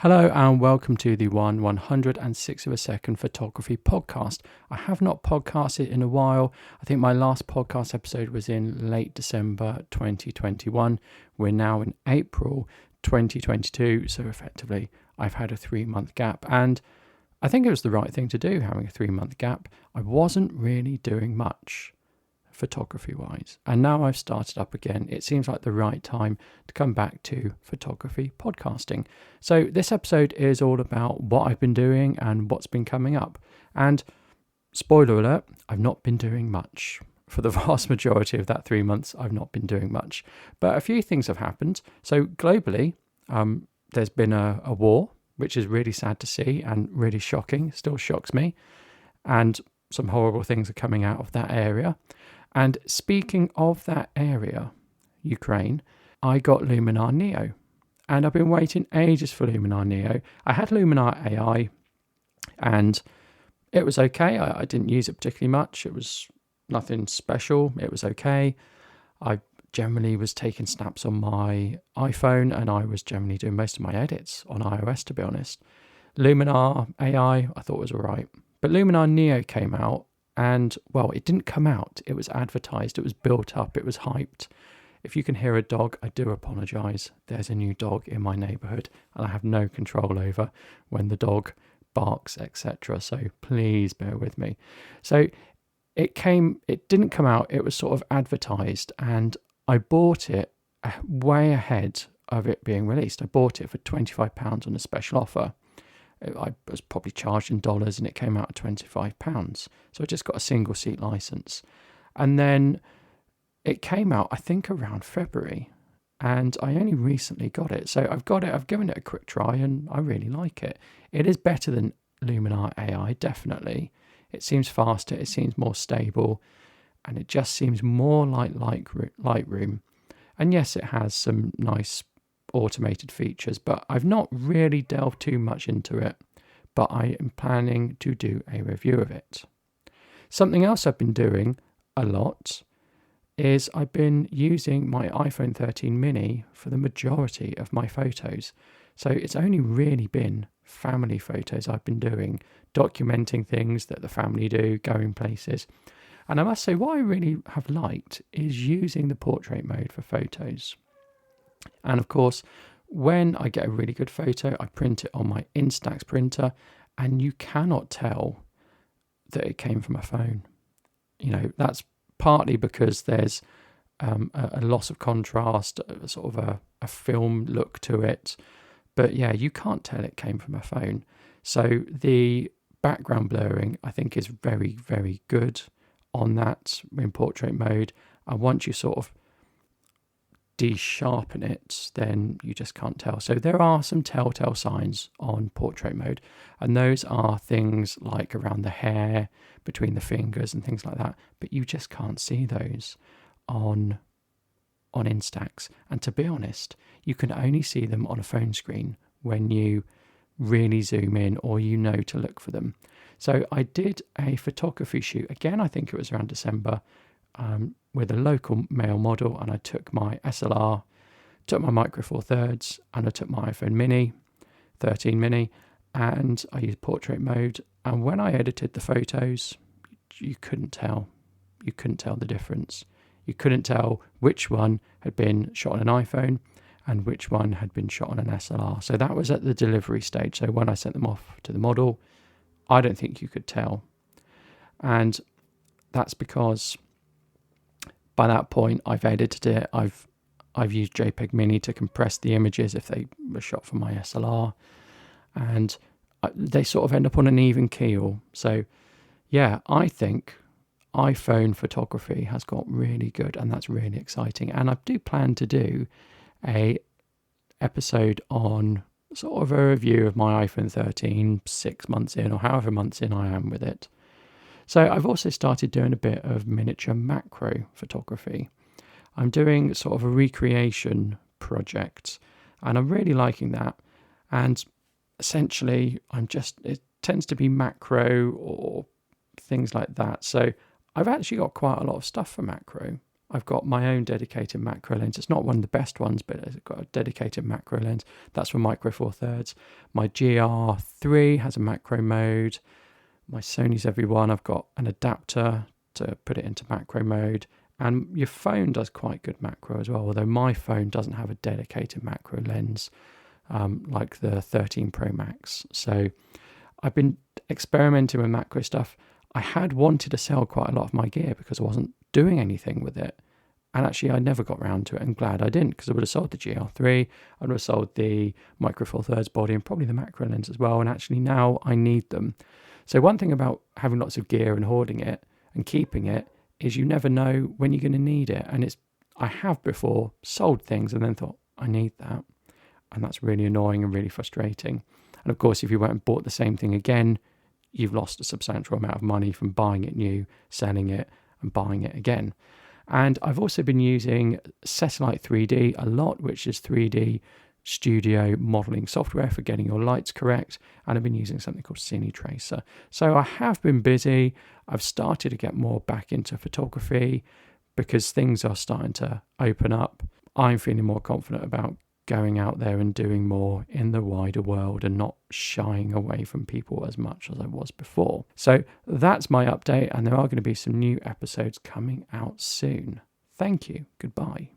Hello and welcome to the 106th of a second photography podcast. I have not podcasted in a while. I think my last podcast episode was in late December 2021. We're now in April 2022, so effectively I've had a 3-month gap, and I think it was the right thing to do, having a 3-month gap. I wasn't really doing much photography wise, and now I've started up again. It seems like the right time to come back to photography podcasting. So this episode is all about what I've been doing and what's been coming up. And spoiler alert, I've not been doing much. For the vast majority of that 3 months, I've not been doing much, but a few things have happened. So globally, there's been a war, which is really sad to see and really shocking, still shocks me, and some horrible things are coming out of that area. And speaking of that area, Ukraine, I got Luminar Neo, and I've been waiting ages for Luminar Neo. I had Luminar AI, and it was okay. I didn't use it particularly much. It was nothing special. It was okay. I generally was taking snaps on my iPhone, and I was generally doing most of my edits on iOS, to be honest. Luminar AI, I thought was all right. But Luminar Neo came out, and, well, it didn't come out. It was advertised. It was built up. It was hyped. If you can hear a dog, I do apologise. There's a new dog in my neighbourhood, and I have no control over when the dog barks, etc. So please bear with me. So it didn't come out. It was sort of advertised, and I bought it way ahead of it being released. I bought it for £25 on a special offer. I was probably charged in dollars, and it came out at £25. So I just got a single seat license. And then it came out, I think, around February, and I only recently got it. So I've given it a quick try, and I really like it. It is better than Luminar AI, definitely. It seems faster, it seems more stable, and it just seems more like Lightroom. And yes, it has some nice automated features, but I've not really delved too much into it, but I am planning to do a review of it. Something else I've been doing a lot is I've been using my iPhone 13 mini for the majority of my photos. So it's only really been family photos I've been doing, documenting things that the family do, going places. And I must say, what I really have liked is using the portrait mode for photos. And of course, when I get a really good photo, I print it on my Instax printer, and you cannot tell that it came from a phone. You know, that's partly because there's a loss of contrast, a sort of a film look to it. But yeah, you can't tell it came from a phone. So the background blurring, I think, is very, very good on that in portrait mode. And once you sort of de-sharpen it, then you just can't tell. So there are some telltale signs on portrait mode, and those are things like around the hair, between the fingers and things like that, but you just can't see those on Instax. And to be honest, you can only see them on a phone screen when you really zoom in, or you know to look for them. So I did a photography shoot again, I think it was around December, with a local male model, and I took my SLR, took my Micro Four Thirds, and I took my iPhone mini, 13 mini, and I used portrait mode. And when I edited the photos, you couldn't tell. You couldn't tell the difference. You couldn't tell which one had been shot on an iPhone and which one had been shot on an SLR. So that was at the delivery stage. So when I sent them off to the model, I don't think you could tell. And that's because by that point, I've edited it. I've used JPEG Mini to compress the images if they were shot from my SLR, and they sort of end up on an even keel. So yeah, I think iPhone photography has got really good, and that's really exciting. And I do plan to do a episode on sort of a review of my iPhone 13 6 months in, or however months in I am with it. So I've also started doing a bit of miniature macro photography. I'm doing sort of a recreation project, and I'm really liking that. And essentially, it tends to be macro or things like that. So I've actually got quite a lot of stuff for macro. I've got my own dedicated macro lens. It's not one of the best ones, but it's got a dedicated macro lens. That's for Micro Four Thirds. My GR3 has a macro mode. My Sony's every1, I've got an adapter to put it into macro mode. And your phone does quite good macro as well, although my phone doesn't have a dedicated macro lens like the 13 Pro Max. So I've been experimenting with macro stuff. I had wanted to sell quite a lot of my gear because I wasn't doing anything with it. And actually, I never got around to it. I'm glad I didn't, because I would have sold the GR3, I would have sold the Micro Four Thirds body and probably the macro lens as well. And actually now I need them. So one thing about having lots of gear and hoarding it and keeping it is you never know when you're going to need it. And I have before sold things and then thought, I need that. And that's really annoying and really frustrating. And of course, if you went and bought the same thing again, you've lost a substantial amount of money from buying it new, selling it and buying it again. And I've also been using Satellite 3D a lot, which is 3D studio modeling software for getting your lights correct. And I've been using something called Cine Tracer. So I have been busy. I've started to get more back into photography because things are starting to open up. I'm feeling more confident about going out there and doing more in the wider world and not shying away from people as much as I was before. So that's my update, and there are going to be some new episodes coming out soon. Thank you. Goodbye.